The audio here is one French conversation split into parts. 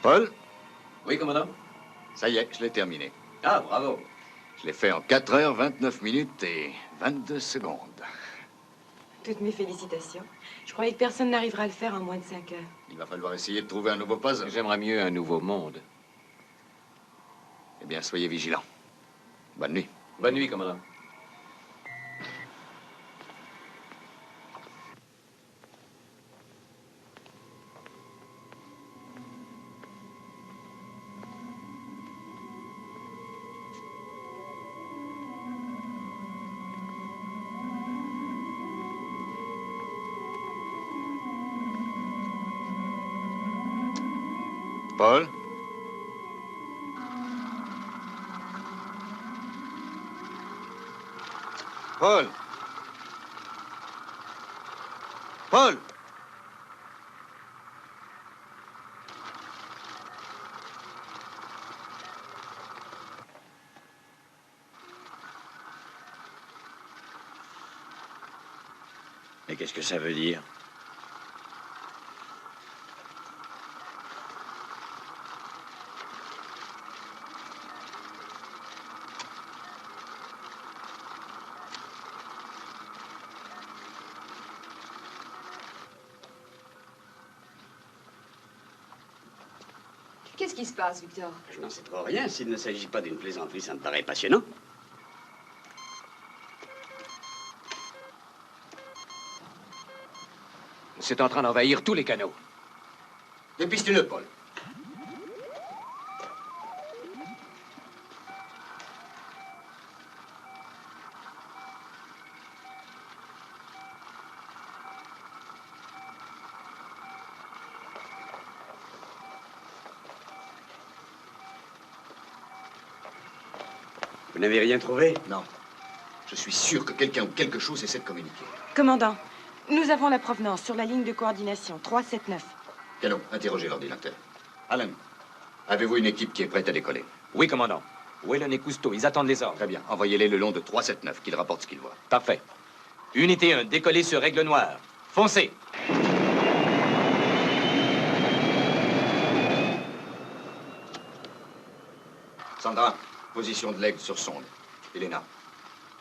Paul? Oui, commandant? Ça y est, je l'ai terminé. Ah, bravo. Je l'ai fait en 4 heures, 29 minutes et 22 secondes. Toutes mes félicitations. Je croyais que personne n'arriverait à le faire en moins de 5 heures. Il va falloir essayer de trouver un nouveau puzzle. J'aimerais mieux un nouveau monde. Eh bien, soyez vigilants. Bonne nuit. Bonne nuit, commandant. Paul? Paul? Paul? Mais qu'est-ce que ça veut dire? Qu'est-ce qui se passe, Victor? Je n'en sais trop rien. S'il ne s'agit pas d'une plaisanterie, ça me paraît passionnant. C'est en train d'envahir tous les canaux. Dépistez-le, Paul. Vous n'avez rien trouvé? Non. Je suis sûr que quelqu'un ou quelque chose essaie de communiquer. Commandant, nous avons la provenance sur la ligne de coordination 379. Cano, interrogez l'ordinateur. Alan, avez-vous une équipe qui est prête à décoller? Oui, commandant. Whelan et Cousteau, ils attendent les ordres. Très bien. Envoyez-les le long de 379, qu'ils rapportent ce qu'ils voient. Parfait. Unité 1, décollez sur Règle Noire. Foncez! Sandra, position de l'aigle sur sonde. Elena,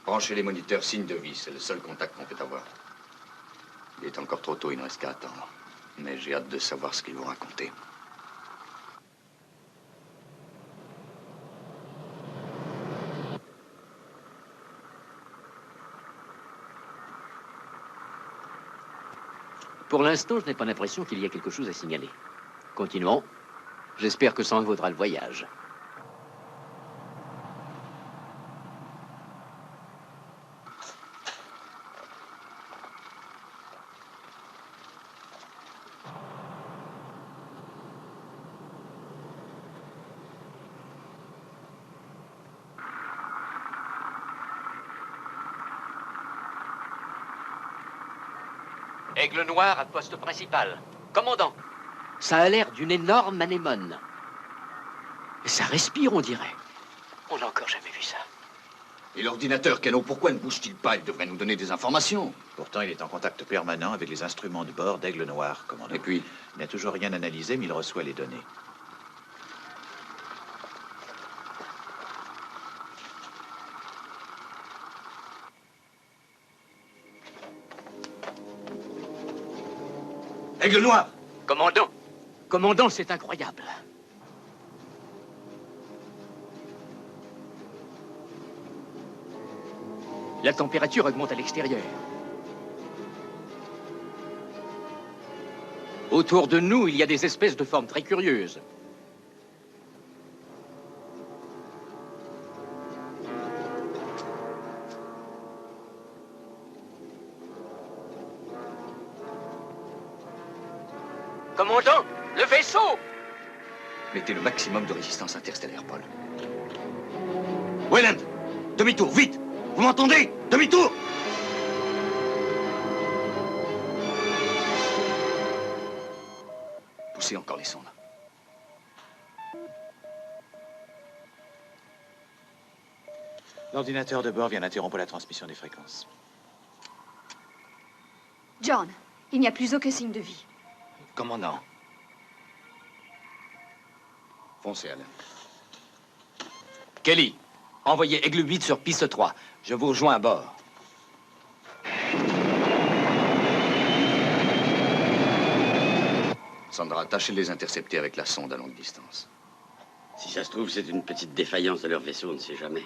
branchez les moniteurs signe de vie. C'est le seul contact qu'on peut avoir. Il est encore trop tôt, il ne reste qu'à attendre. Mais j'ai hâte de savoir ce qu'ils vont raconter. Pour l'instant, je n'ai pas l'impression qu'il y ait quelque chose à signaler. Continuons. J'espère que ça en vaudra le voyage. Aigle Noir à poste principal. Commandant, ça a l'air d'une énorme anémone. Et ça respire, on dirait. On n'a encore jamais vu ça. Et l'ordinateur, Cano, pourquoi ne bouge-t-il pas? Il devrait nous donner des informations. Pourtant, il est en contact permanent avec les instruments de bord d'Aigle Noir, commandant. Et puis? Il n'a toujours rien analysé, mais il reçoit les données. Aigle Noir! Commandant! Commandant, c'est incroyable. La température augmente à l'extérieur. Autour de nous, il y a des espèces de formes très curieuses. Commandant, le vaisseau! Mettez le maximum de résistance interstellaire, Paul. Wayland! Demi-tour, vite! Vous m'entendez? Demi-tour! Poussez encore les sondes. L'ordinateur de bord vient d'interrompre la transmission des fréquences. John, il n'y a plus aucun signe de vie. Commandant, Foncez, Alain. Kelly, envoyez Aigle 8 sur piste 3. Je vous rejoins à bord. Sandra, tâchez de les intercepter avec la sonde à longue distance. Si ça se trouve, c'est une petite défaillance de leur vaisseau, on ne sait jamais.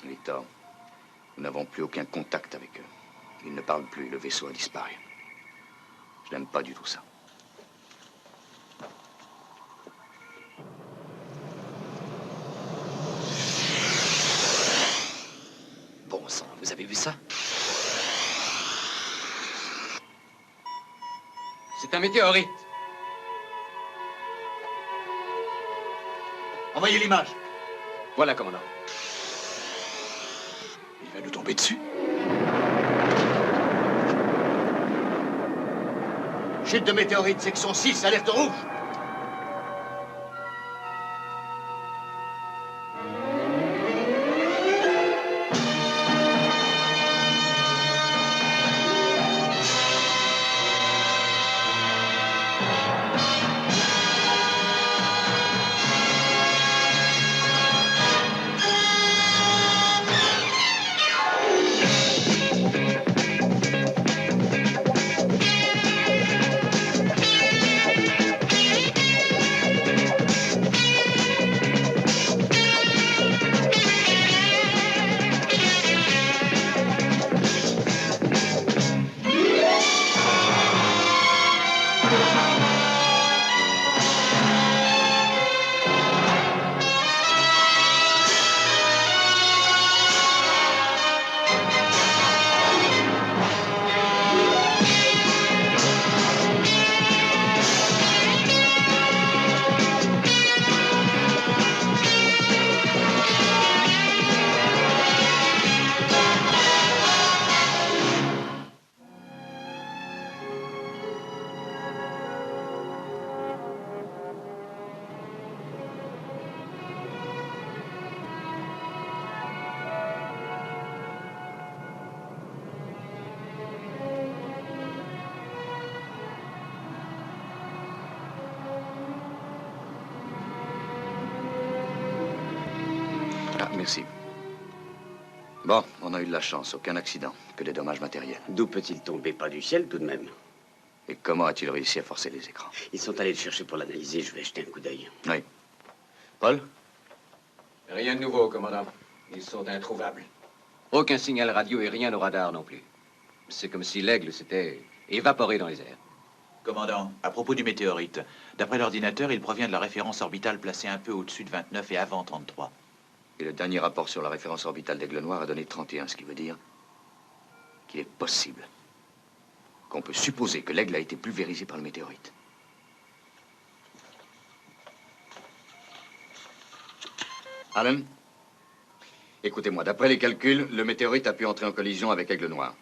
Victor, nous n'avons plus aucun contact avec eux. Ils ne parlent plus, le vaisseau a disparu. Je n'aime pas du tout ça. Bon sang, vous avez vu ça? C'est un météorite. Envoyez l'image. Voilà, commandant. Il va nous tomber dessus. Chute de météorite, section 6, alerte rouge. Ah, merci. Bon, on a eu de la chance. Aucun accident. Que des dommages matériels. D'où peut-il tomber? Pas du ciel, tout de même. Et comment a-t-il réussi à forcer les écrans? Ils sont allés le chercher pour l'analyser. Je vais jeter un coup d'œil. Oui. Paul? Rien de nouveau, commandant. Ils sont introuvables. Aucun signal radio et rien au radar non plus. C'est comme si l'aigle s'était évaporé dans les airs. Commandant, à propos du météorite, d'après l'ordinateur, il provient de la référence orbitale placée un peu au-dessus de 29 et avant 33. Et le dernier rapport sur la référence orbitale d'Aigle Noir a donné 31, ce qui veut dire qu'il est possible qu'on peut supposer que l'aigle a été pulvérisé par le météorite. Alan, écoutez-moi, d'après les calculs, le météorite a pu entrer en collision avec Aigle Noir.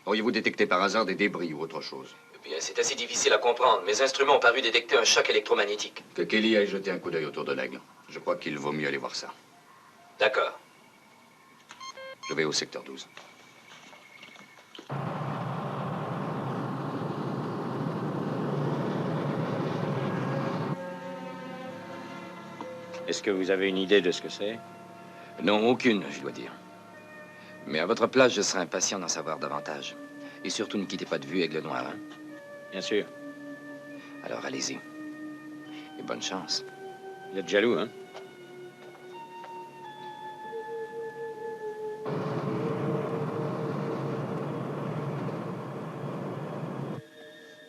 Auriez-vous détecté par hasard des débris ou autre chose? Eh bien, c'est assez difficile à comprendre. Mes instruments ont paru détecter un choc électromagnétique. Que Kelly aille jeter un coup d'œil autour de l'aigle. Je crois qu'il vaut mieux aller voir ça. D'accord. Je vais au secteur 12. Est-ce que vous avez une idée de ce que c'est? Non, aucune, je dois dire. Mais à votre place, je serais impatient d'en savoir davantage. Et surtout, ne quittez pas de vue Aigle Noir, hein? Bien sûr. Alors, allez-y. Et bonne chance. Vous êtes jaloux, hein?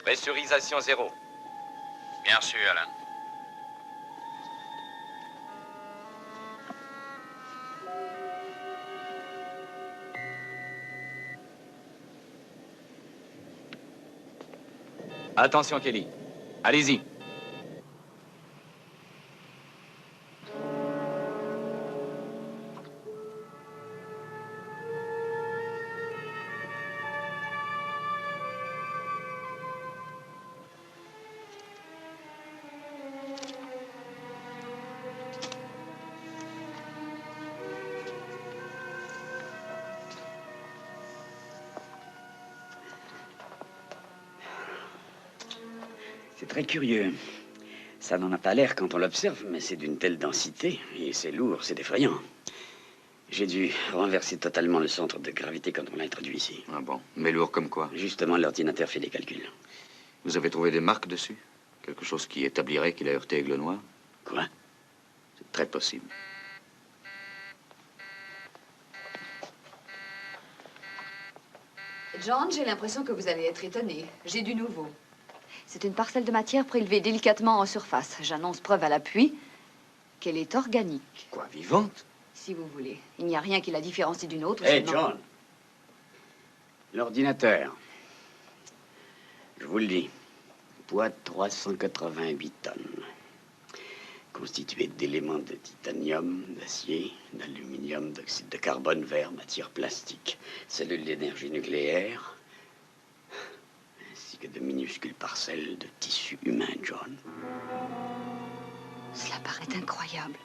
Pressurisation 0. Bien reçu, Alan. Attention, Kelly. Allez-y. C'est très curieux. Ça n'en a pas l'air quand on l'observe, mais c'est d'une telle densité, et c'est lourd, c'est effrayant. J'ai dû renverser totalement le centre de gravité quand on l'a introduit ici. Ah bon? Mais lourd comme quoi? Justement, l'ordinateur fait des calculs. Vous avez trouvé des marques dessus? Quelque chose qui établirait qu'il a heurté Aigle Noir? Quoi? C'est très possible. John, j'ai l'impression que vous allez être étonné. J'ai du nouveau. C'est une parcelle de matière prélevée délicatement en surface. J'annonce preuve à l'appui qu'elle est organique. Quoi, vivante? Si vous voulez. Il n'y a rien qui la différencie d'une autre. Hé, seulement- John! L'ordinateur. Je vous le dis. Poids de 388 tonnes. Constitué d'éléments de titanium, d'acier, d'aluminium, d'oxyde de carbone, verre, matière plastique, cellules d'énergie nucléaire, ainsi que de minuscules parcelles de tissu humain, John. Cela paraît incroyable.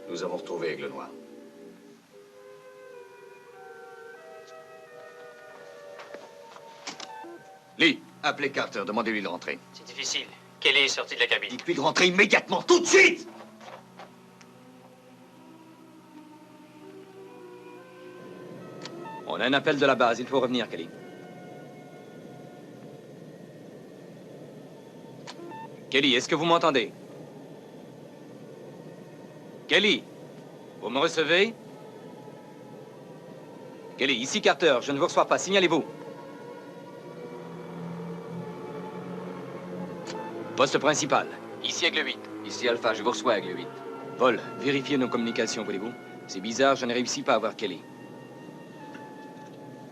Nous avons retrouvé Aigle Noir. Lee, appelez Carter, demandez-lui de rentrer. C'est difficile. Kelly est sorti de la cabine. Dites-lui de rentrer immédiatement, tout de suite! On a un appel de la base, il faut revenir, Kelly. Kelly, est-ce que vous m'entendez? Kelly, vous me recevez? Kelly, ici Carter, je ne vous reçois pas, signalez-vous. Poste principal. Ici Aigle 8. Ici Alpha, je vous reçois, Aigle 8. Paul, vérifiez nos communications, voulez-vous? C'est bizarre, je n'ai réussi pas à voir Kelly.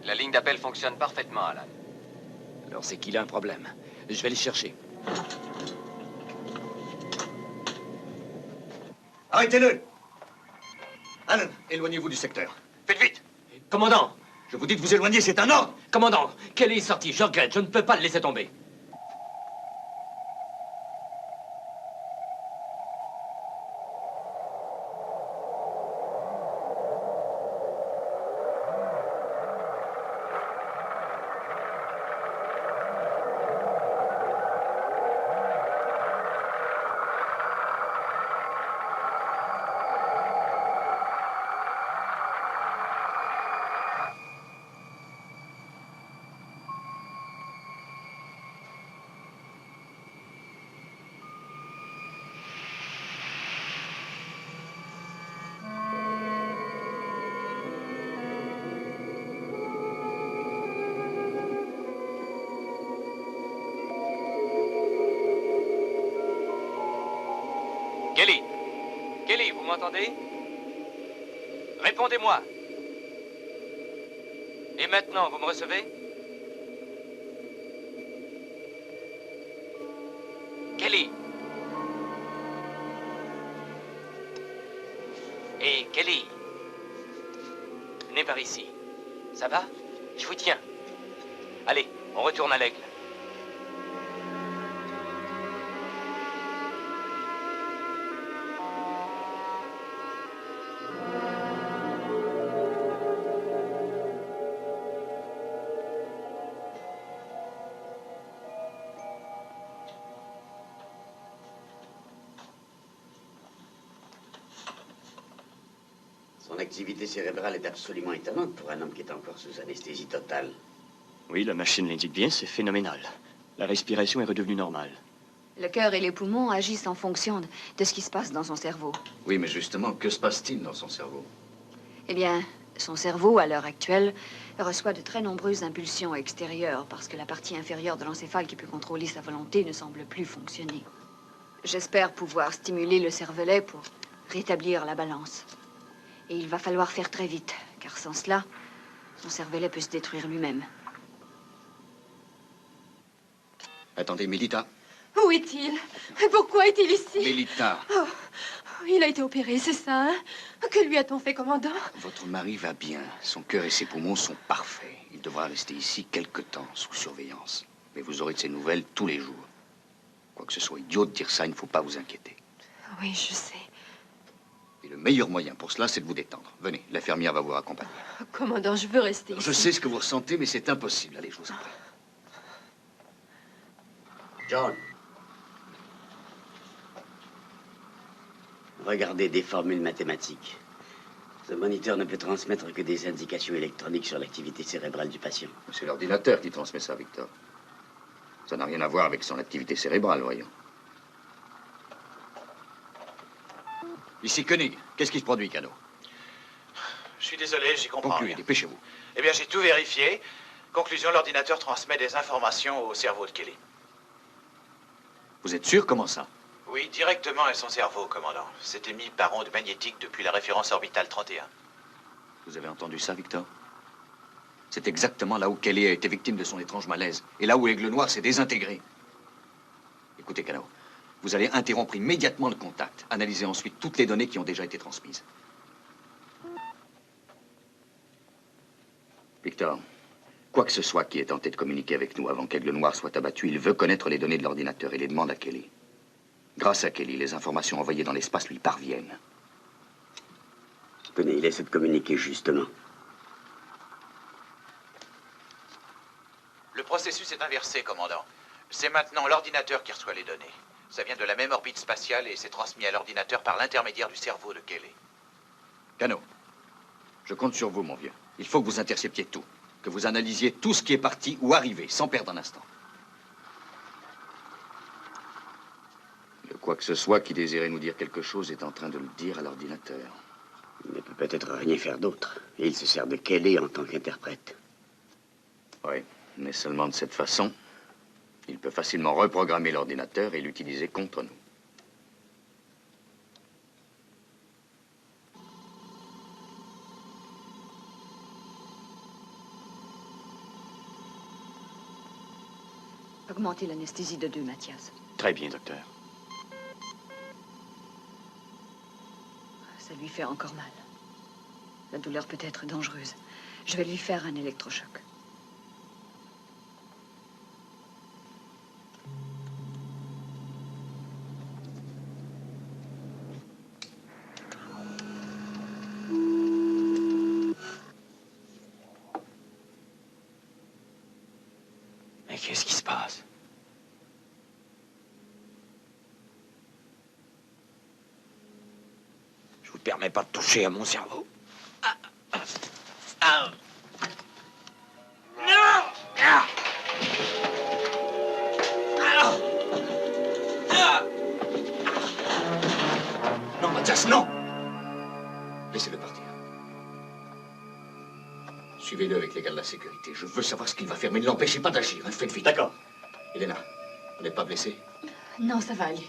La ligne d'appel fonctionne parfaitement, Alan. Alors c'est qu'il a un problème. Je vais les chercher. Arrêtez-le! Alan, éloignez-vous du secteur. Faites vite! Commandant! Je vous dis de vous éloigner, c'est un ordre! Commandant, Kelly est sorti, je regrette, je ne peux pas le laisser tomber. Kelly! Kelly, vous m'entendez? Répondez-moi. Et maintenant, vous me recevez? Kelly! Hé, Kelly! Venez par ici. Ça va? Je vous tiens. Allez, on retourne à l'Aigle. Son activité cérébrale est absolument étonnante pour un homme qui est encore sous anesthésie totale. Oui, la machine l'indique bien, c'est phénoménal. La respiration est redevenue normale. Le cœur et les poumons agissent en fonction de ce qui se passe dans son cerveau. Oui, mais justement, que se passe-t-il dans son cerveau? Eh bien, son cerveau, à l'heure actuelle, reçoit de très nombreuses impulsions extérieures parce que la partie inférieure de l'encéphale qui peut contrôler sa volonté ne semble plus fonctionner. J'espère pouvoir stimuler le cervelet pour rétablir la balance. Et il va falloir faire très vite, car sans cela, son cervelet peut se détruire lui-même. Attendez, Mélita. Où est-il? Pourquoi est-il ici? Mélita, Oh, il a été opéré, c'est ça, hein? Que lui a-t-on fait, commandant? votre mari va bien. Son cœur et ses poumons sont parfaits. Il devra rester ici quelque temps, sous surveillance. Mais vous aurez de ses nouvelles tous les jours. Quoique ce soit idiot de dire ça, il ne faut pas vous inquiéter. Oui, je sais. Et le meilleur moyen pour cela, c'est de vous détendre. Venez, l'infirmière va vous raccompagner. Oh, commandant, je veux rester ici. Je sais ce que vous ressentez, mais c'est impossible. Allez, je vous en prie. John. Regardez des formules mathématiques. Ce moniteur ne peut transmettre que des indications électroniques sur l'activité cérébrale du patient. C'est l'ordinateur qui transmet ça, Victor. Ça n'a rien à voir avec son activité cérébrale, voyons. Ici Koenig. Qu'est-ce qui se produit, Cano? Je suis désolé, j'y comprends Concluez, rien. dépêchez-vous. Eh bien, j'ai tout vérifié. Conclusion, l'ordinateur transmet des informations au cerveau de Kelly. Vous êtes sûr? Comment ça? Oui, directement à son cerveau, commandant. C'est émis par onde magnétique depuis la référence orbitale 31. Vous avez entendu ça, Victor? C'est exactement là où Kelly a été victime de son étrange malaise. Et là où Aigle Noir s'est désintégré. Écoutez, Cano, vous allez interrompre immédiatement le contact. Analysez ensuite toutes les données qui ont déjà été transmises. Victor, quoi que ce soit qui ait tenté de communiquer avec nous avant qu'Aigle Noir soit abattu, il veut connaître les données de l'ordinateur et les demande à Kelly. Grâce à Kelly, les informations envoyées dans l'espace lui parviennent. Tenez, il essaie de communiquer justement. Le processus est inversé, commandant. C'est maintenant l'ordinateur qui reçoit les données. Ça vient de la même orbite spatiale et c'est transmis à l'ordinateur par l'intermédiaire du cerveau de Kelly. Cano, je compte sur vous, mon vieux. Il faut que vous interceptiez tout. Que vous analysiez tout ce qui est parti ou arrivé, sans perdre un instant. Le quoi que ce soit qui désirait nous dire quelque chose est en train de le dire à l'ordinateur. Il ne peut peut-être rien faire d'autre. Et il se sert de Kelly en tant qu'interprète. Oui, mais seulement de cette façon. Il peut facilement reprogrammer l'ordinateur et l'utiliser contre nous. Augmentez l'anesthésie de 2, Mathias. Très bien, docteur. Ça lui fait encore mal. La douleur peut être dangereuse. Je vais lui faire un électrochoc. Mais qu'est-ce qui se passe? Je vous permets pas de toucher à mon cerveau. Non, Mathias, non! Laissez-le partir. Suivez-le avec les gars de la sécurité. Je veux savoir ce qu'il va faire, mais ne l'empêchez pas d'agir. Hein. Faites vite. D'accord. Elena, vous n'êtes pas blessée? Non, ça va aller.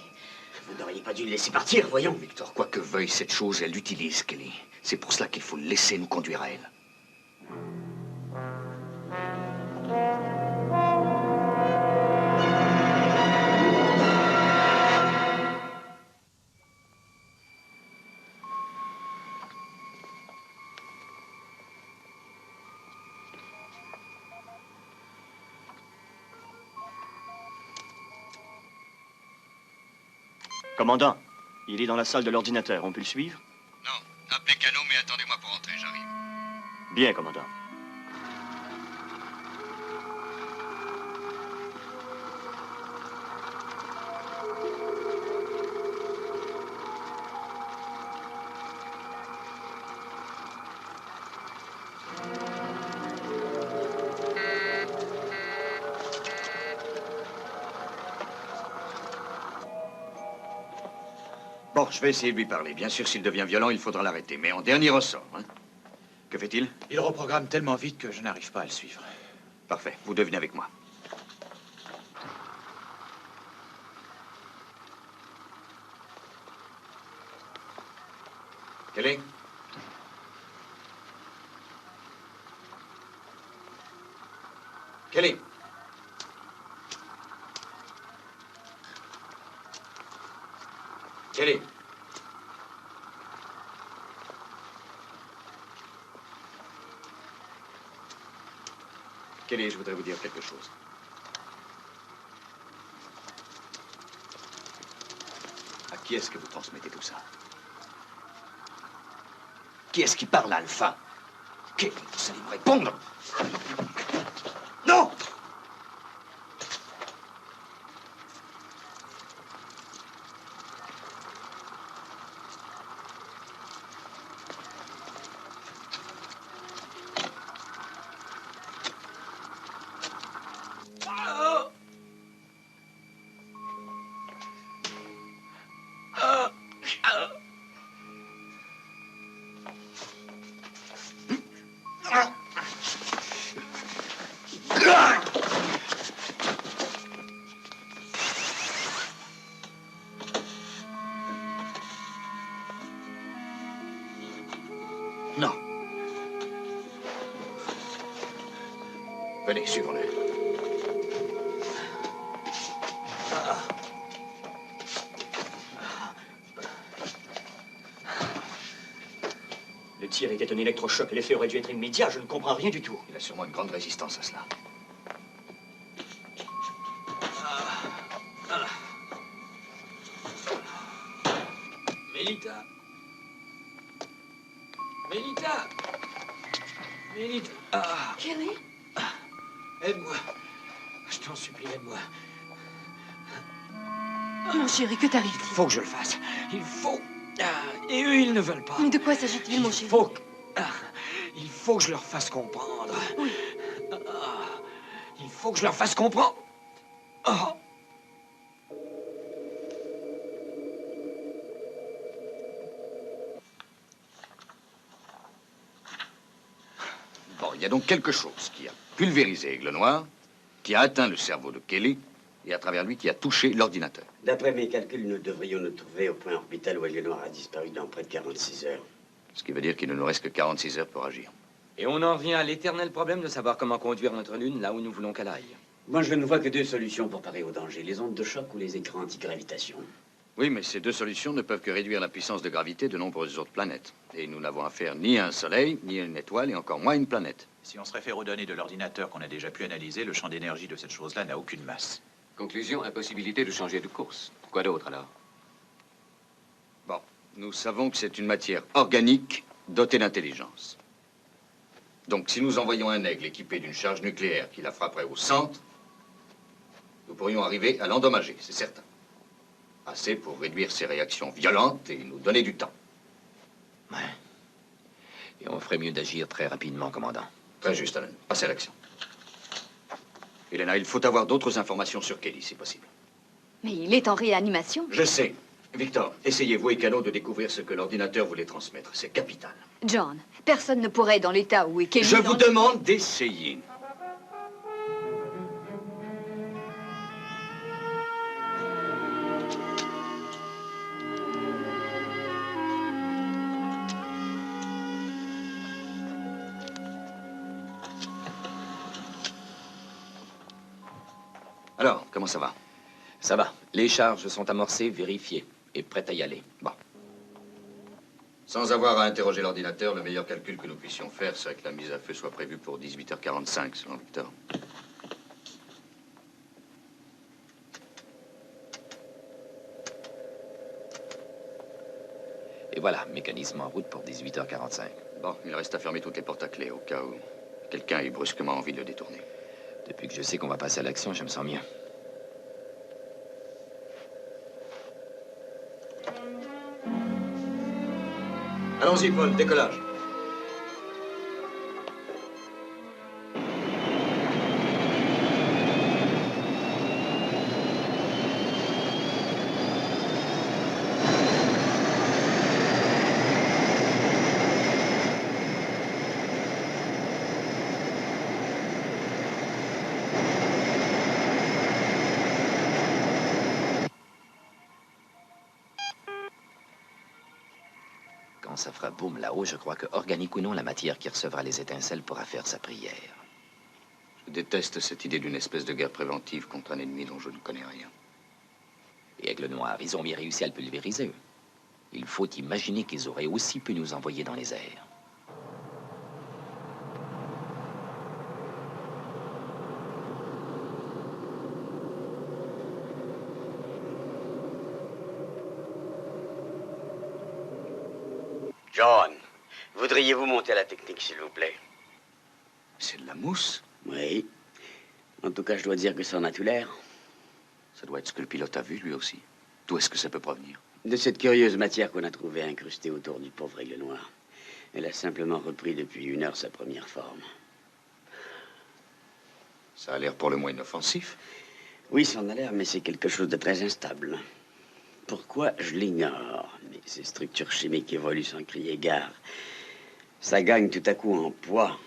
Vous n'auriez pas dû le laisser partir, voyons. Victor, quoi que veuille cette chose, elle l'utilise, Kelly. C'est pour cela qu'il faut le laisser nous conduire à elle. Commandant, il est dans la salle de l'ordinateur. On peut le suivre? Non, appelez Cano, mais attendez-moi pour entrer, j'arrive. Bien, commandant. Bon, je vais essayer de lui parler. Bien sûr, s'il devient violent, il faudra l'arrêter. Mais en dernier ressort, hein. Que fait-il? Il reprogramme tellement vite que je n'arrive pas à le suivre. Parfait, vous devenez avec moi. Kelly? Kelly? Kelly? Kelly, je voudrais vous dire quelque chose. À qui est-ce que vous transmettez tout ça? Qui est-ce qui parle, Alpha? Kelly, vous allez me répondre. Non! Non. Venez, suivons-le. Le tir était un électrochoc et l'effet aurait dû être immédiat. Je ne comprends rien du tout. Il a sûrement une grande résistance à cela. Mélita. Mélita. Mélita. Ah. Kelly? Aide-moi. Je t'en supplie, aide-moi. Mon chéri, que t'arrive-t-il? Il faut que je le fasse. Il faut. Et eux, ils ne veulent pas. Mais de quoi s'agit-il, mon chéri? Il faut que je leur fasse comprendre. Oui. Il faut que je leur fasse comprendre. Ah. Bon, il y a donc quelque chose qui a pulvérisé Aigle Noir, qui a atteint le cerveau de Kelly, et à travers lui qui a touché l'ordinateur. D'après mes calculs, nous devrions nous trouver au point orbital où Aigle Noir a disparu dans près de 46 heures. Ce qui veut dire qu'il ne nous reste que 46 heures pour agir. Et on en revient à l'éternel problème de savoir comment conduire notre lune là où nous voulons qu'elle aille. Moi, je ne vois que deux solutions pour parer au danger. Les ondes de choc ou les écrans anti-gravitation. Oui, mais ces deux solutions ne peuvent que réduire la puissance de gravité de nombreuses autres planètes. Et nous n'avons affaire ni à un soleil, ni à une étoile, et encore moins à une planète. Si on se réfère aux données de l'ordinateur qu'on a déjà pu analyser, le champ d'énergie de cette chose-là n'a aucune masse. Conclusion, impossibilité de changer de course. Quoi d'autre alors? Bon, nous savons que c'est une matière organique dotée d'intelligence. Donc si nous envoyons un aigle équipé d'une charge nucléaire qui la frapperait au centre, nous pourrions arriver à l'endommager, c'est certain. Assez pour réduire ses réactions violentes et nous donner du temps. Ouais. Et on ferait mieux d'agir très rapidement, commandant. Très juste, Alan. Passez à l'action. Elena, il faut avoir d'autres informations sur Kelly, si possible. Mais il est en réanimation. Je sais. Victor, essayez, vous et Cano, de découvrir ce que l'ordinateur voulait transmettre. C'est capital. John, personne ne pourrait, dans l'état où est Kelly... Je vous demande d'essayer. Alors, comment ça va? Ça va. Les charges sont amorcées, vérifiées et prêtes à y aller. Bon. Sans avoir à interroger l'ordinateur, le meilleur calcul que nous puissions faire serait que la mise à feu soit prévue pour 18h45, selon Victor. Et voilà, mécanisme en route pour 18h45. Bon, il reste à fermer toutes les portes à clé au cas où quelqu'un ait brusquement envie de le détourner. Depuis que je sais qu'on va passer à l'action, je me sens mieux. Allons-y, Paul, décollage. Quand ça fera boum là-haut, je crois que, organique ou non, la matière qui recevra les étincelles pourra faire sa prière. Je déteste cette idée d'une espèce de guerre préventive contre un ennemi dont je ne connais rien. Et Aigle Noir, ils ont bien réussi à le pulvériser. Il faut imaginer qu'ils auraient aussi pu nous envoyer dans les airs. John, Voudriez-vous monter à la technique, s'il vous plaît? C'est de la mousse? Oui. En tout cas, je dois dire que ça en a tout l'air. Ça doit être ce que le pilote a vu, lui aussi. D'où est-ce que ça peut provenir? De cette curieuse matière qu'on a trouvée incrustée autour du pauvre aigle noir. Elle a simplement repris depuis 1 heure sa première forme. Ça a l'air pour le moins inoffensif. Oui, ça en a l'air, mais c'est quelque chose de très instable. Pourquoi, je l'ignore. Mais ces structures chimiques évoluent sans crier gare. Ça gagne tout à coup en poids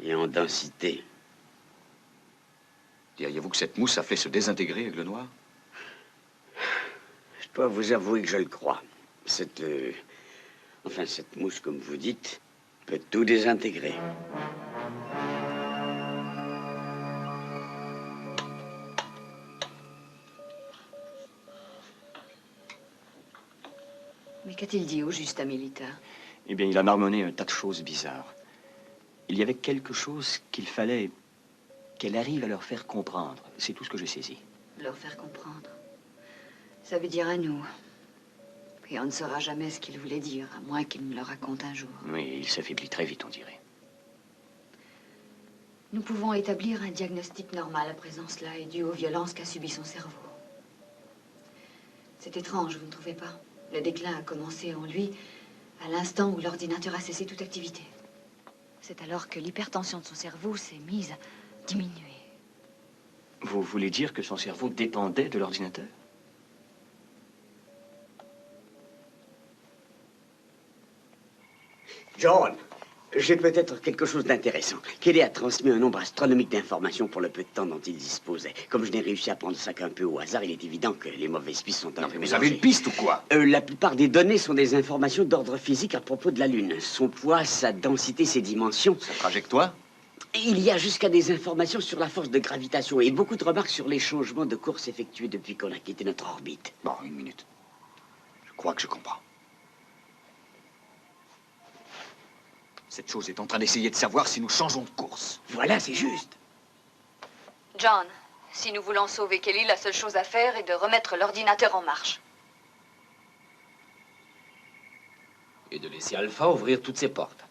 et en densité. Diriez-vous que cette mousse a fait se désintégrer Aigle Noir? Je dois vous avouer que je le crois. Cette mouche, comme vous dites, peut tout désintégrer. Mais qu'a-t-il dit au juste à Mélita? Eh bien, il a marmonné un tas de choses bizarres. Il y avait quelque chose qu'il fallait qu'elle arrive à leur faire comprendre. C'est tout ce que j'ai saisi. Leur faire comprendre. Ça veut dire à nous. Et on ne saura jamais ce qu'il voulait dire, à moins qu'il me le raconte un jour. Oui, il s'affaiblit très vite, on dirait. Nous pouvons établir un diagnostic normal à présent. Cela est dû aux violences qu'a subi son cerveau. C'est étrange, vous ne trouvez pas? Le déclin a commencé en lui à l'instant où l'ordinateur a cessé toute activité. C'est alors que l'hypertension de son cerveau s'est mise à diminuer. Vous voulez dire que son cerveau dépendait de l'ordinateur? John, j'ai peut-être quelque chose d'intéressant. Kelly a transmis un nombre astronomique d'informations pour le peu de temps dont il disposait. Comme je n'ai réussi à prendre ça qu'un peu au hasard, il est évident que les mauvaises pistes sont un peu Vous avez une piste ou quoi? La plupart des données sont des informations d'ordre physique à propos de la Lune. Son poids, sa densité, ses dimensions. Sa trajectoire? Il y a jusqu'à des informations sur la force de gravitation et beaucoup de remarques sur les changements de course effectués depuis qu'on a quitté notre orbite. Bon, une minute. Je crois que je comprends. Cette chose est en train d'essayer de savoir si nous changeons de course. Voilà, c'est juste. John, si nous voulons sauver Kelly, la seule chose à faire est de remettre l'ordinateur en marche. Et de laisser Alpha ouvrir toutes ses portes.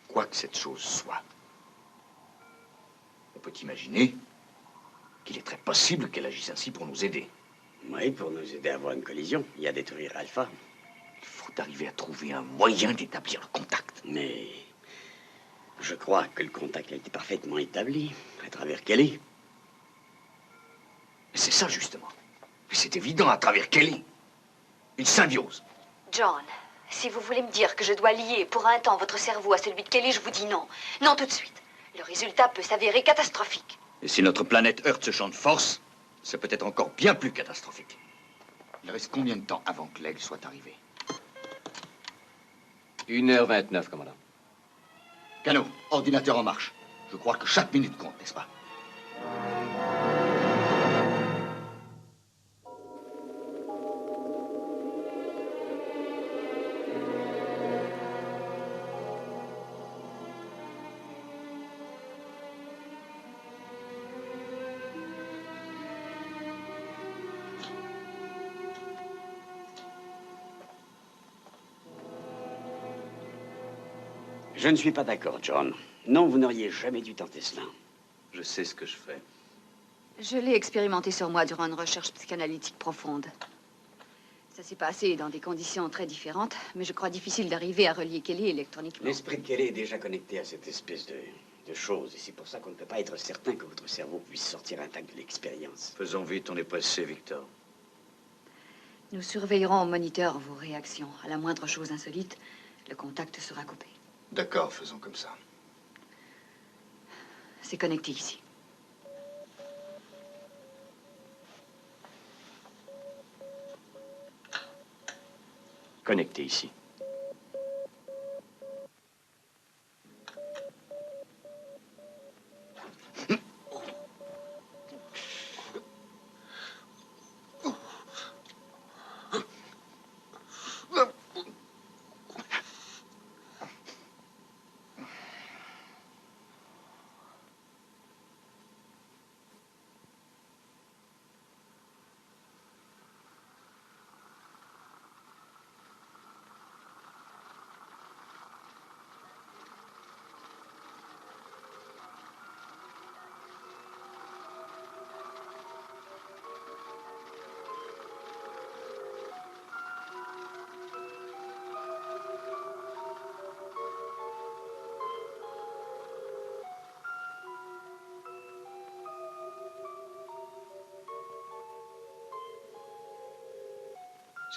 Quoi que cette chose soit, on peut imaginer qu'il est très possible qu'elle agisse ainsi pour nous aider. Oui, pour nous aider à avoir une collision et à détruire Alpha. Il faut arriver à trouver un moyen d'établir le contact. Mais je crois que le contact a été parfaitement établi à travers Kelly. C'est ça, justement. C'est évident à travers Kelly. Une symbiose. John, si vous voulez me dire que je dois lier pour un temps votre cerveau à celui de Kelly, je vous dis non. Non tout de suite. Le résultat peut s'avérer catastrophique. Et si notre planète heurte ce champ de force, ça peut être encore bien plus catastrophique. Il reste combien de temps avant que l'aigle soit arrivé? 1h29, commandant. Cano, ordinateur en marche. Je crois que chaque minute compte, n'est-ce pas? Je ne suis pas d'accord, John. Non, vous n'auriez jamais dû tenter cela. Je sais ce que je fais. Je l'ai expérimenté sur moi durant une recherche psychanalytique profonde. Ça s'est passé dans des conditions très différentes, mais je crois difficile d'arriver à relier Kelly électroniquement. L'esprit de Kelly est déjà connecté à cette espèce de chose, et c'est pour ça qu'on ne peut pas être certain que votre cerveau puisse sortir intact de l'expérience. Faisons vite, on est pressé, Victor. Nous surveillerons au moniteur vos réactions. À la moindre chose insolite, le contact sera coupé. D'accord, faisons comme ça. C'est connecté ici. Connecté ici.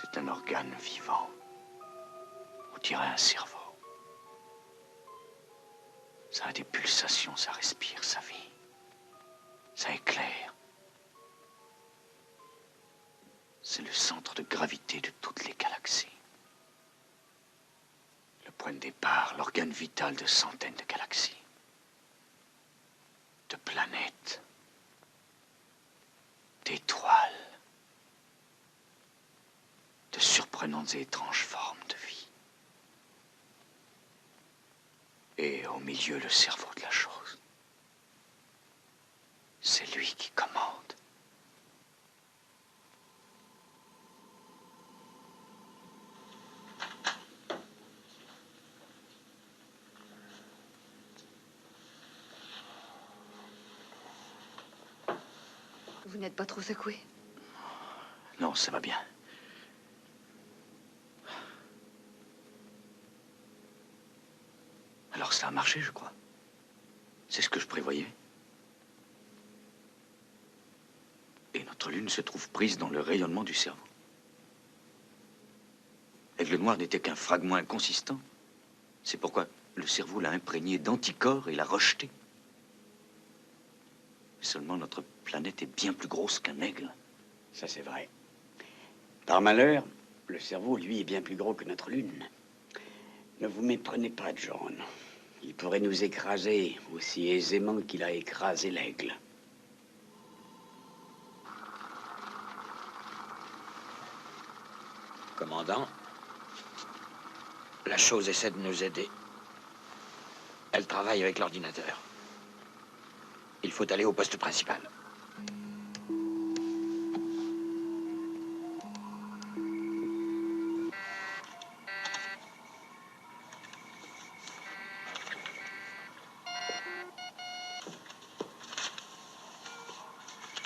C'est un organe vivant. On dirait un cerveau. Ça a des pulsations, ça respire, ça vit. Ça éclaire. C'est le centre de gravité de toutes les galaxies. Le point de départ, l'organe vital de centaines de galaxies. De planètes. D'étoiles. De surprenantes et étranges formes de vie. Et au milieu, le cerveau de la chose. C'est lui qui commande. Vous n'êtes pas trop secoué? Non, ça va bien. Alors ça a marché, je crois. C'est ce que je prévoyais. Et notre lune se trouve prise dans le rayonnement du cerveau. L'aigle noir n'était qu'un fragment inconsistant. C'est pourquoi le cerveau l'a imprégné d'anticorps et l'a rejeté. Seulement, notre planète est bien plus grosse qu'un aigle. Ça, c'est vrai. Par malheur, le cerveau, lui, est bien plus gros que notre lune. Ne vous méprenez pas, John. Il pourrait nous écraser aussi aisément qu'il a écrasé l'aigle. Commandant, la chose essaie de nous aider. Elle travaille avec l'ordinateur. Il faut aller au poste principal.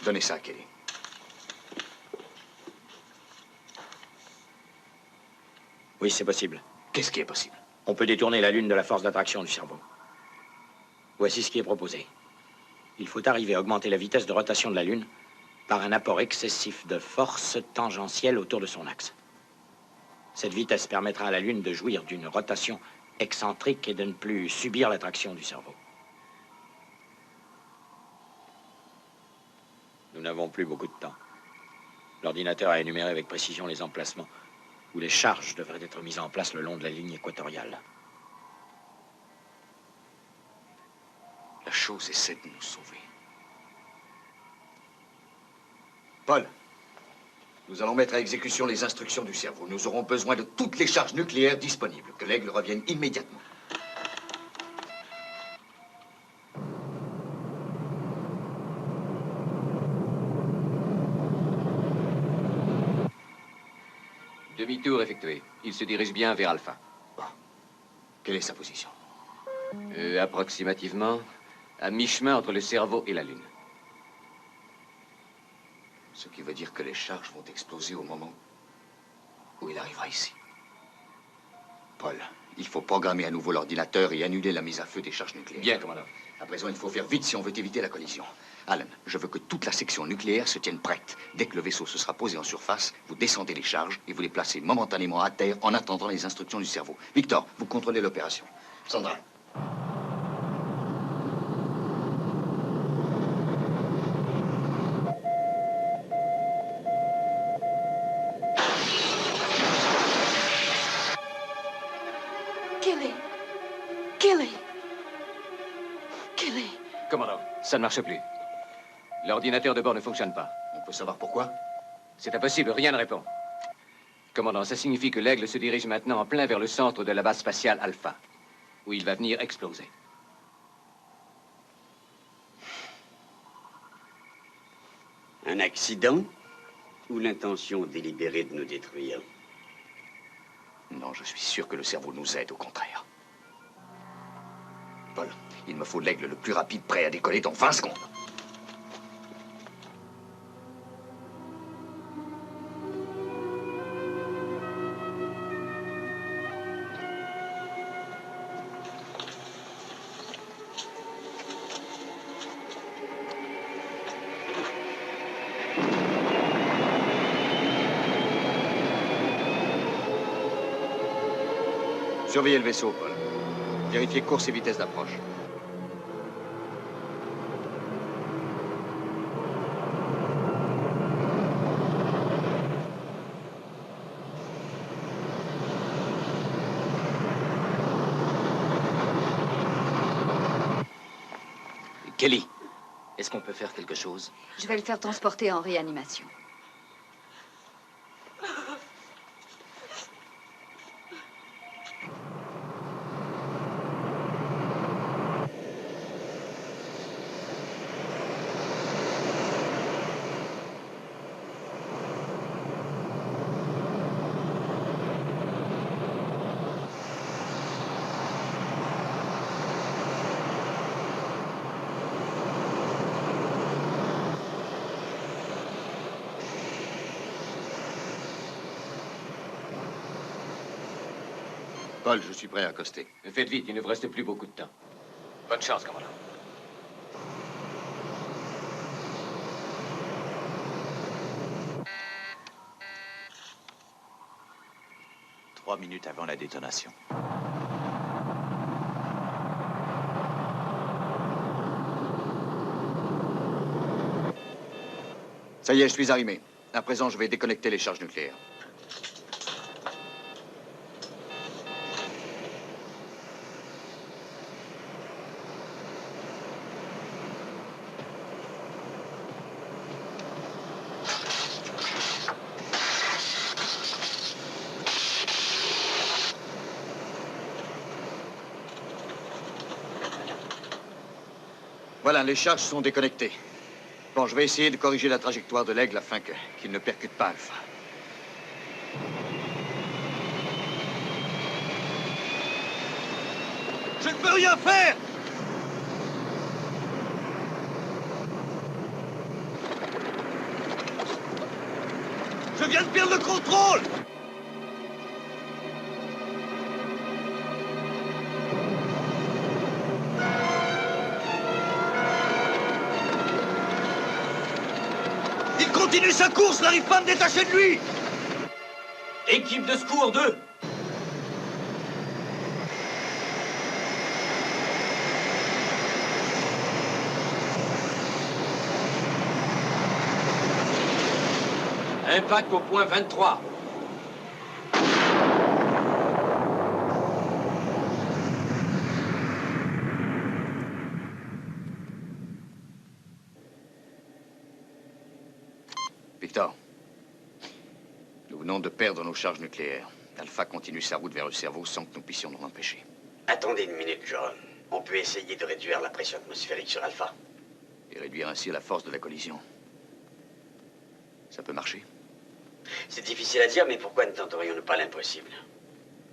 Donnez ça à Kelly. Oui, c'est possible. Qu'est-ce qui est possible? On peut détourner la Lune de la force d'attraction du cerveau. Voici ce qui est proposé. Il faut arriver à augmenter la vitesse de rotation de la Lune par un apport excessif de force tangentielle autour de son axe. Cette vitesse permettra à la Lune de jouir d'une rotation excentrique et de ne plus subir l'attraction du cerveau. Nous n'avons plus beaucoup de temps. L'ordinateur a énuméré avec précision les emplacements où les charges devraient être mises en place le long de la ligne équatoriale. La chose essaie de nous sauver. Paul, nous allons mettre à exécution les instructions du cerveau. Nous aurons besoin de toutes les charges nucléaires disponibles. Que l'aigle revienne immédiatement. Demi-tour effectué. Il se dirige bien vers Alpha. Bon. Quelle est sa position? Approximativement à mi-chemin entre le cerveau et la Lune. Ce qui veut dire que les charges vont exploser au moment où il arrivera ici. Paul, il faut programmer à nouveau l'ordinateur et annuler la mise à feu des charges nucléaires. Bien, commandant. À présent, il faut faire vite si on veut éviter la collision. Alan, je veux que toute la section nucléaire se tienne prête. Dès que le vaisseau se sera posé en surface, vous descendez les charges et vous les placez momentanément à terre en attendant les instructions du cerveau. Victor, vous contrôlez l'opération. Sandra. Kelly. Commandant, ça ne marche plus. L'ordinateur de bord ne fonctionne pas. On peut savoir pourquoi? C'est impossible, rien ne répond. Commandant, ça signifie que l'aigle se dirige maintenant en plein vers le centre de la base spatiale Alpha, où il va venir exploser. Un accident ou l'intention délibérée de nous détruire? Non, je suis sûr que le cerveau nous aide, au contraire. Paul, il me faut l'aigle le plus rapide, prêt à décoller dans 20 secondes. Surveillez le vaisseau, Paul. Vérifiez course et vitesse d'approche. Kelly, est-ce qu'on peut faire quelque chose? Je vais le faire transporter en réanimation. Paul, je suis prêt à accoster. Faites vite, il ne vous reste plus beaucoup de temps. Bonne chance, commandant. Trois minutes avant la détonation. Ça y est, je suis arrimé. À présent, je vais déconnecter les charges nucléaires. Voilà, les charges sont déconnectées. Bon, je vais essayer de corriger la trajectoire de l'aigle afin qu'il ne percute pas Alpha. Je ne peux rien faire! Je viens de perdre le contrôle! Il continue sa course, n'arrive pas à me détacher de lui! Équipe de secours 2. Impact au point 23. Victor, nous venons de perdre nos charges nucléaires. Alpha continue sa route vers le cerveau sans que nous puissions nous empêcher. Attendez une minute, John. On peut essayer de réduire la pression atmosphérique sur Alpha. Et réduire ainsi la force de la collision. Ça peut marcher? C'est difficile à dire, mais pourquoi ne tenterions-nous pas l'impossible?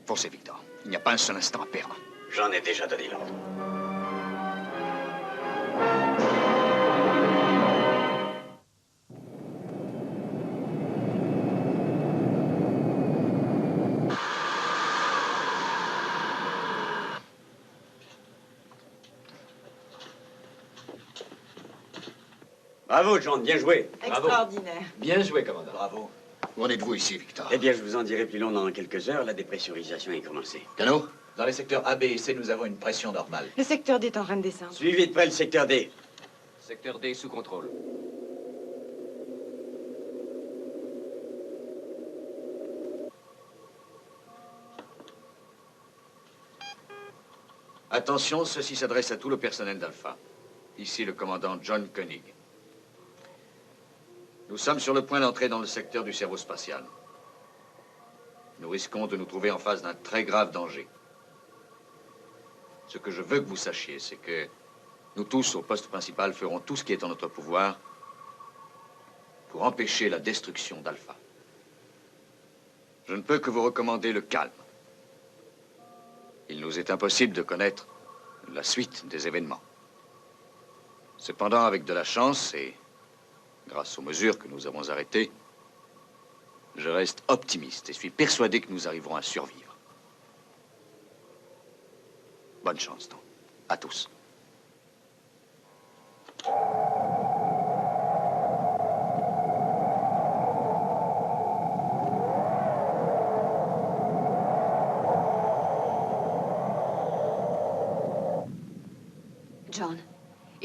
Foncez, Victor. Il n'y a pas un seul instant à perdre. J'en ai déjà donné l'ordre. Bravo, John, bien joué. Extraordinaire. Bien joué, commandant. Bravo. Où en êtes-vous ici, Victor? Eh bien, je vous en dirai plus long dans quelques heures. La dépressurisation est commencée. Cano? Dans les secteurs A, B et C, nous avons une pression normale. Le secteur D est en train de descendre. Suivez de près le secteur D. Secteur D sous contrôle. Attention, ceci s'adresse à tout le personnel d'Alpha. Ici le commandant John Koenig. Nous sommes sur le point d'entrer dans le secteur du cerveau spatial. Nous risquons de nous trouver en face d'un très grave danger. Ce que je veux que vous sachiez, c'est que nous tous, au poste principal, ferons tout ce qui est en notre pouvoir pour empêcher la destruction d'Alpha. Je ne peux que vous recommander le calme. Il nous est impossible de connaître la suite des événements. Cependant, avec de la chance et grâce aux mesures que nous avons arrêtées, je reste optimiste et suis persuadé que nous arriverons à survivre. Bonne chance, donc. À tous.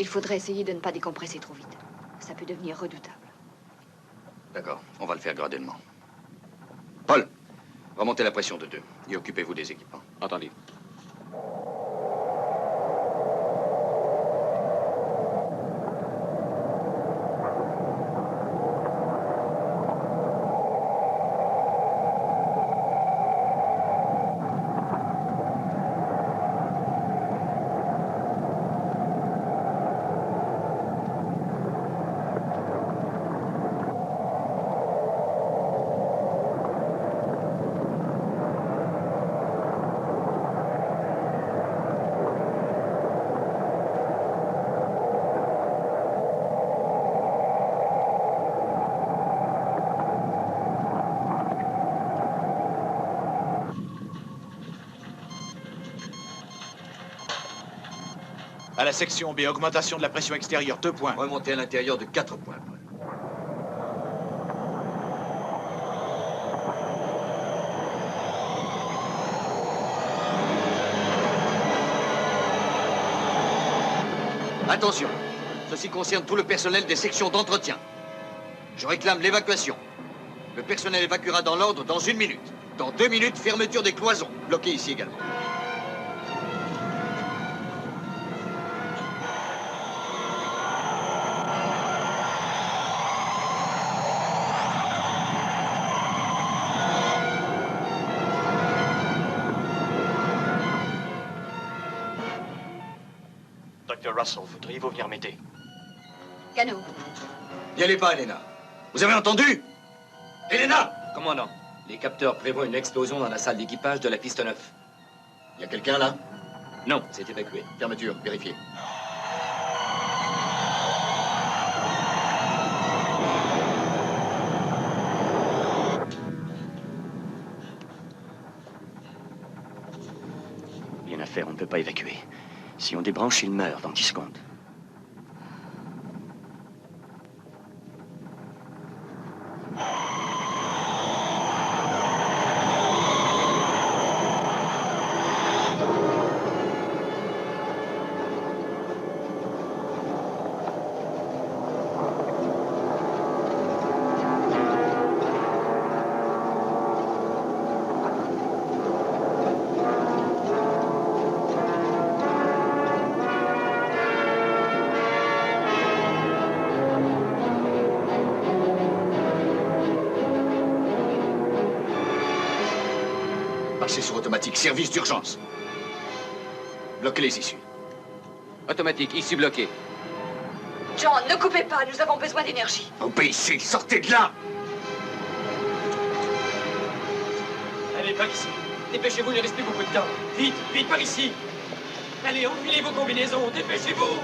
Il faudrait essayer de ne pas décompresser trop vite. Ça peut devenir redoutable. D'accord, on va le faire graduellement. Paul, remontez la pression de 2 et occupez-vous des équipements. Entendu. À la section B, augmentation de la pression extérieure, 2 points. Remontez à l'intérieur de 4 points, Paul. Attention, ceci concerne tout le personnel des sections d'entretien. Je réclame l'évacuation. Le personnel évacuera dans l'ordre dans 1 minute. Dans 2 minutes, fermeture des cloisons. Bloqué ici également. Dr. Russell, voudriez-vous venir m'aider? Cano. N'y allez pas, Elena. Vous avez entendu? Elena! Commandant, les capteurs prévoient une explosion dans la salle d'équipage de la piste 9. Il y a quelqu'un là? Non, c'est évacué. Fermeture, vérifiez. Bien à faire, on ne peut pas évacuer. Si on débranche, il meurt dans 10 secondes. Marchez sur automatique, service d'urgence. Bloquez les issues. Automatique, issue bloquée. John, ne coupez pas, nous avons besoin d'énergie. Obéissez, sortez de là! Allez, par ici. Dépêchez-vous, il ne reste plus beaucoup de temps. Vite, vite, par ici. Allez, enfilez vos combinaisons, dépêchez-vous.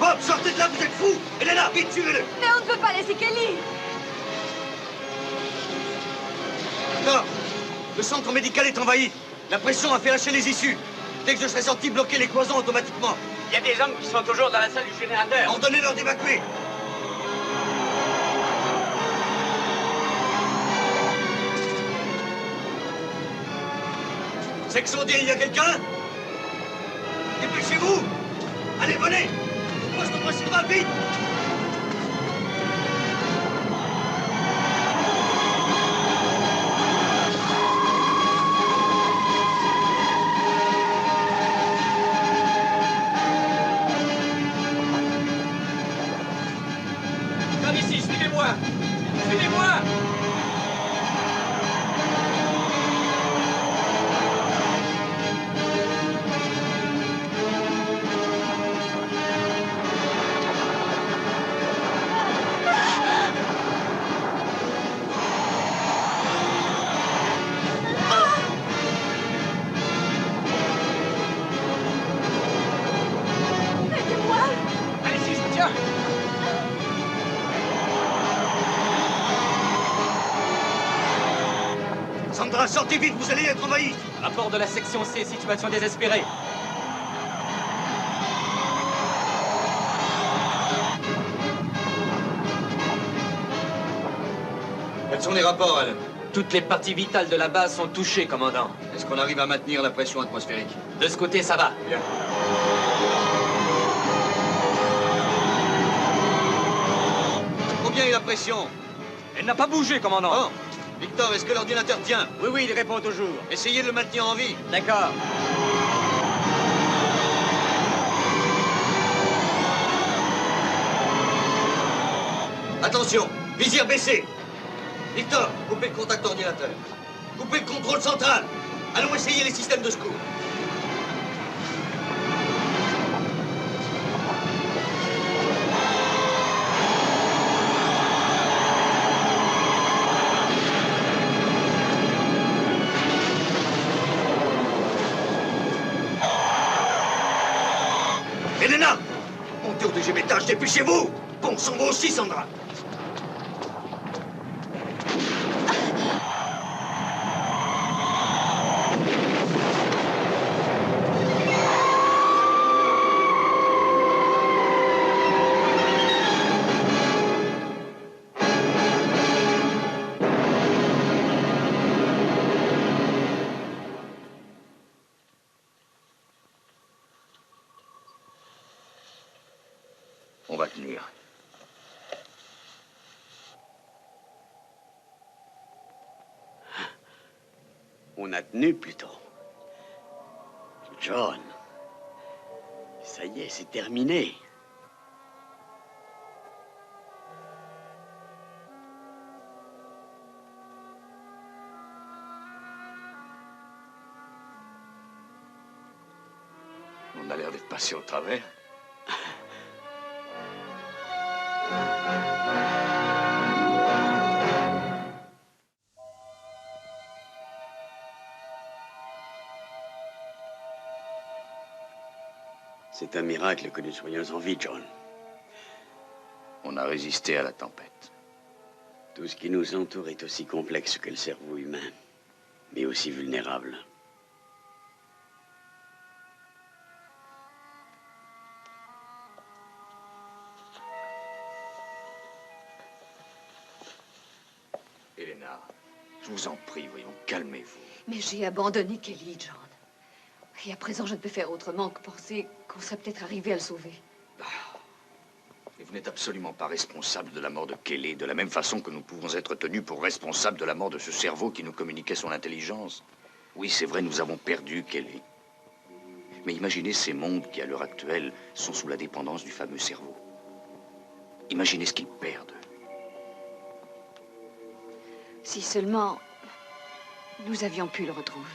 Bob, sortez de là, vous êtes fous! Elena, vite, suivez-le! Mais on ne peut pas laisser Kelly. D'accord. Le centre médical est envahi. La pression a fait lâcher les issues. Dès que je serai sorti, bloquez les cloisons automatiquement. Il y a des hommes qui sont toujours dans la salle du générateur. Ordonnez-leur d'évacuer. Section D, il y a quelqu'un? Dépêchez-vous! Allez, venez! Poste principal, vite! Par ici, suivez-moi. Suivez-moi. Allez-y, je vous tiens. Sandra, sortez vite, vous allez être envahis! Rapport de la section C, situation désespérée. Quels sont les rapports, Alan? Toutes les parties vitales de la base sont touchées, commandant. Est-ce qu'on arrive à maintenir la pression atmosphérique? De ce côté, ça va. Bien. Combien est la pression? Elle n'a pas bougé, commandant. Bon. Victor, est-ce que l'ordinateur tient? Oui, oui, il répond toujours. Essayez de le maintenir en vie. D'accord. Attention, visière baissée. Victor, coupez le contact ordinateur. Coupez le contrôle central. Allons essayer les systèmes de secours. Elena, montez au deuxième étage, dépêchez-vous. Bon, s'en va aussi, Sandra. On va tenir. On a tenu plutôt. John, ça y est, c'est terminé. On a l'air d'être passé au travers. C'est un miracle que nous soyons en vie, John. On a résisté à la tempête. Tout ce qui nous entoure est aussi complexe que le cerveau humain, mais aussi vulnérable. Elena, je vous en prie, voyons, calmez-vous. Mais j'ai abandonné Kelly, John. Et à présent, je ne peux faire autrement que penser qu'on serait peut-être arrivé à le sauver. Et vous n'êtes absolument pas responsable de la mort de Kelly, de la même façon que nous pouvons être tenus pour responsables de la mort de ce cerveau qui nous communiquait son intelligence. Oui, c'est vrai, nous avons perdu Kelly. Mais imaginez ces mondes qui, à l'heure actuelle, sont sous la dépendance du fameux cerveau. Imaginez ce qu'ils perdent. Si seulement nous avions pu le retrouver.